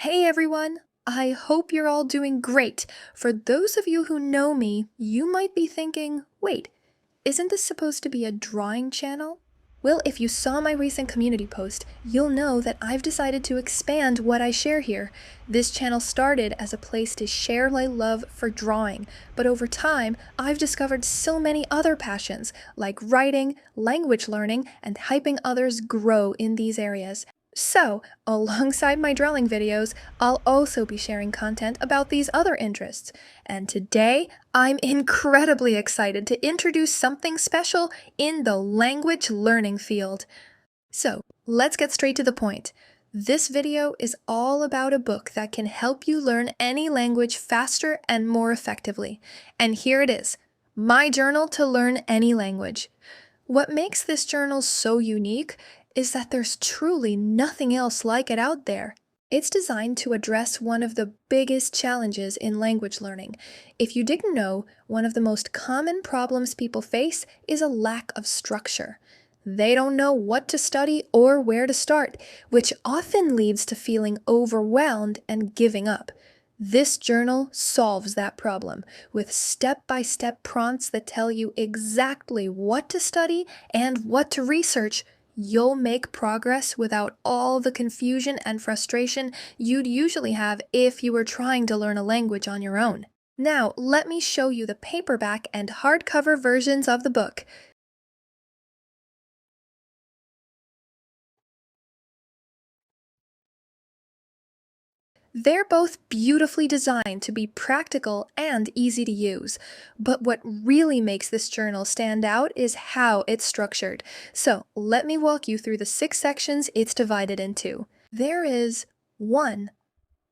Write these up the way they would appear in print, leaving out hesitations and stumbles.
Hey everyone! I hope you're all doing great. For those of you who know me, you might be thinking, wait, isn't this supposed to be a drawing channel? Well, if you saw my recent community post, you'll know that I've decided to expand what I share here. This channel started as a place to share my love for drawing, but over time, I've discovered so many other passions, like writing, language learning, and helping others grow in these areas. So, alongside my drawing videos, I'll also be sharing content about these other interests. And today, I'm incredibly excited to introduce something special in the language learning field. So, let's get straight to the point. This video is all about a book that can help you learn any language faster and more effectively. And here it is, My Journal to Learn Any Language. What makes this journal so unique is that there's truly nothing else like it out there. It's designed to address one of the biggest challenges in language learning. If you didn't know, one of the most common problems people face is a lack of structure. They don't know what to study or where to start, which often leads to feeling overwhelmed and giving up. This journal solves that problem with step-by-step prompts that tell you exactly what to study and what to research. You'll make progress without all the confusion and frustration you'd usually have if you were trying to learn a language on your own. Now, let me show you the paperback and hardcover versions of the book. They're both beautifully designed to be practical and easy to use, but what really makes this journal stand out is how it's structured. So let me walk you through the 6 sections it's divided into. There is 1.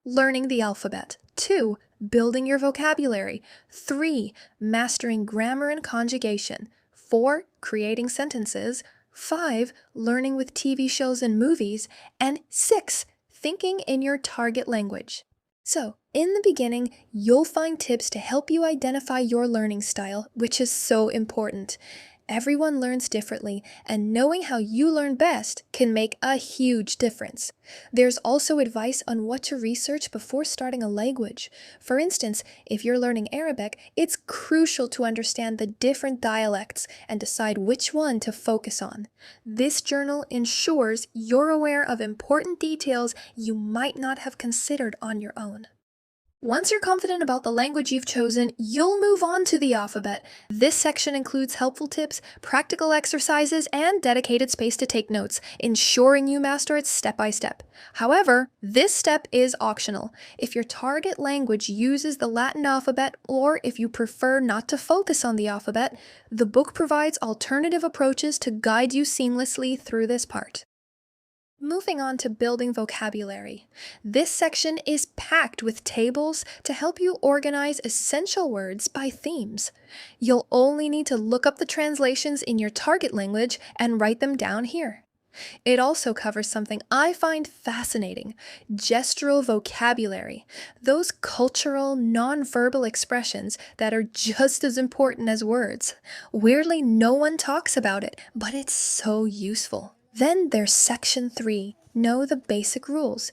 Learning the alphabet. 2. Building your vocabulary. 3. Mastering grammar and conjugation. 4. Creating sentences. 5. Learning with TV shows and movies. And 6. Thinking in your target language. So, in the beginning, you'll find tips to help you identify your learning style, which is so important. Everyone learns differently, and knowing how you learn best can make a huge difference. There's also advice on what to research before starting a language. For instance, if you're learning Arabic, it's crucial to understand the different dialects and decide which one to focus on. This journal ensures you're aware of important details you might not have considered on your own. Once you're confident about the language you've chosen, you'll move on to the alphabet. This section includes helpful tips, practical exercises, and dedicated space to take notes, ensuring you master it step by step. However, this step is optional. If your target language uses the Latin alphabet, or if you prefer not to focus on the alphabet, the book provides alternative approaches to guide you seamlessly through this part. Moving on to building vocabulary. This section is packed with tables to help you organize essential words by themes. You'll only need to look up the translations in your target language and write them down here. It also covers something I find fascinating: gestural vocabulary. Those cultural, non-verbal expressions that are just as important as words. Weirdly, no one talks about it, but it's so useful. Then there's Section 3, Know the Basic Rules.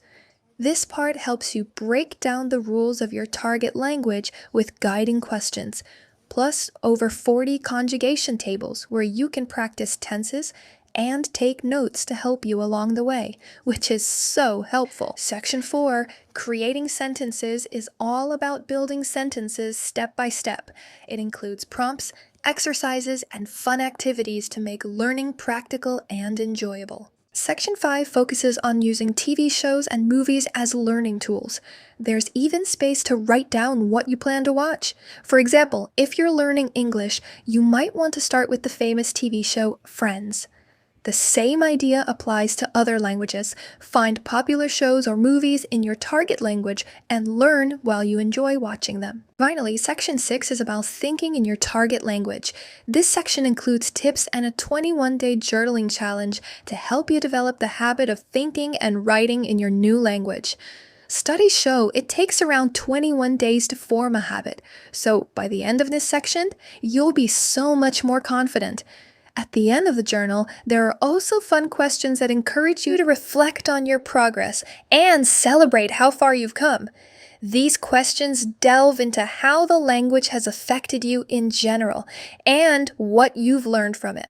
This part helps you break down the rules of your target language with guiding questions, plus over 40 conjugation tables where you can practice tenses and take notes to help you along the way, which is so helpful. Section 4, Creating Sentences, is all about building sentences step by step. It includes prompts, exercises, and fun activities to make learning practical and enjoyable. Section 5 focuses on using TV shows and movies as learning tools. There's even space to write down what you plan to watch. For example, if you're learning English, you might want to start with the famous TV show Friends. The same idea applies to other languages. Find popular shows or movies in your target language and learn while you enjoy watching them. Finally, Section 6 is about thinking in your target language. This section includes tips and a 21-day journaling challenge to help you develop the habit of thinking and writing in your new language. Studies show it takes around 21 days to form a habit, so by the end of this section, you'll be so much more confident. At the end of the journal, there are also fun questions that encourage you to reflect on your progress and celebrate how far you've come. These questions delve into how the language has affected you in general and what you've learned from it.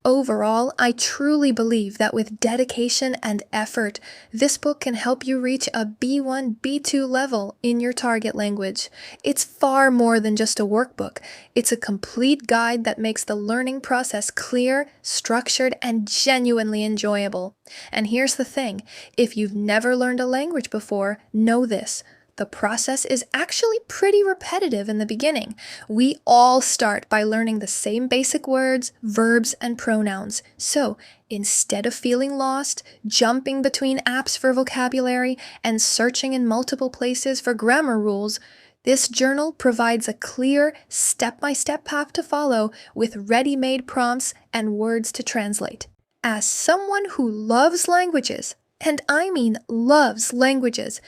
Overall, I truly believe that with dedication and effort, this book can help you reach a B1, B2 level in your target language. It's far more than just a workbook. It's a complete guide that makes the learning process clear, structured, and genuinely enjoyable. And here's the thing, if you've never learned a language before, know this. The process is actually pretty repetitive in the beginning. We all start by learning the same basic words, verbs, and pronouns. So, instead of feeling lost, jumping between apps for vocabulary, and searching in multiple places for grammar rules, this journal provides a clear, step-by-step path to follow with ready-made prompts and words to translate. As someone who loves languages, and I mean loves languages,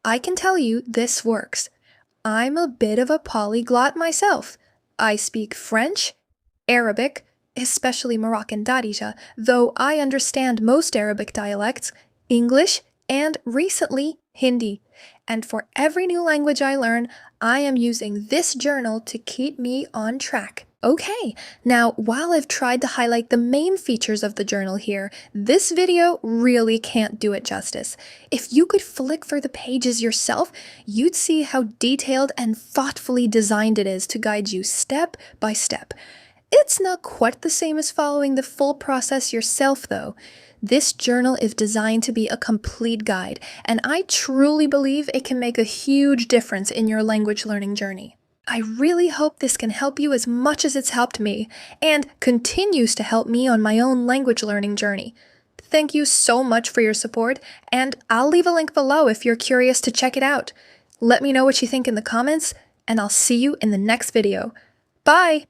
I can tell you this works. I'm a bit of a polyglot myself. I speak French, Arabic, especially Moroccan Darija, though I understand most Arabic dialects, English, and recently Hindi. And for every new language I learn, I am using this journal to keep me on track. Okay, now while I've tried to highlight the main features of the journal here, this video really can't do it justice. If you could flick through the pages yourself, you'd see how detailed and thoughtfully designed it is to guide you step by step. It's not quite the same as following the full process yourself though. This journal is designed to be a complete guide, and I truly believe it can make a huge difference in your language learning journey. I really hope this can help you as much as it's helped me, and continues to help me on my own language learning journey. Thank you so much for your support, and I'll leave a link below if you're curious to check it out. Let me know what you think in the comments, and I'll see you in the next video. Bye!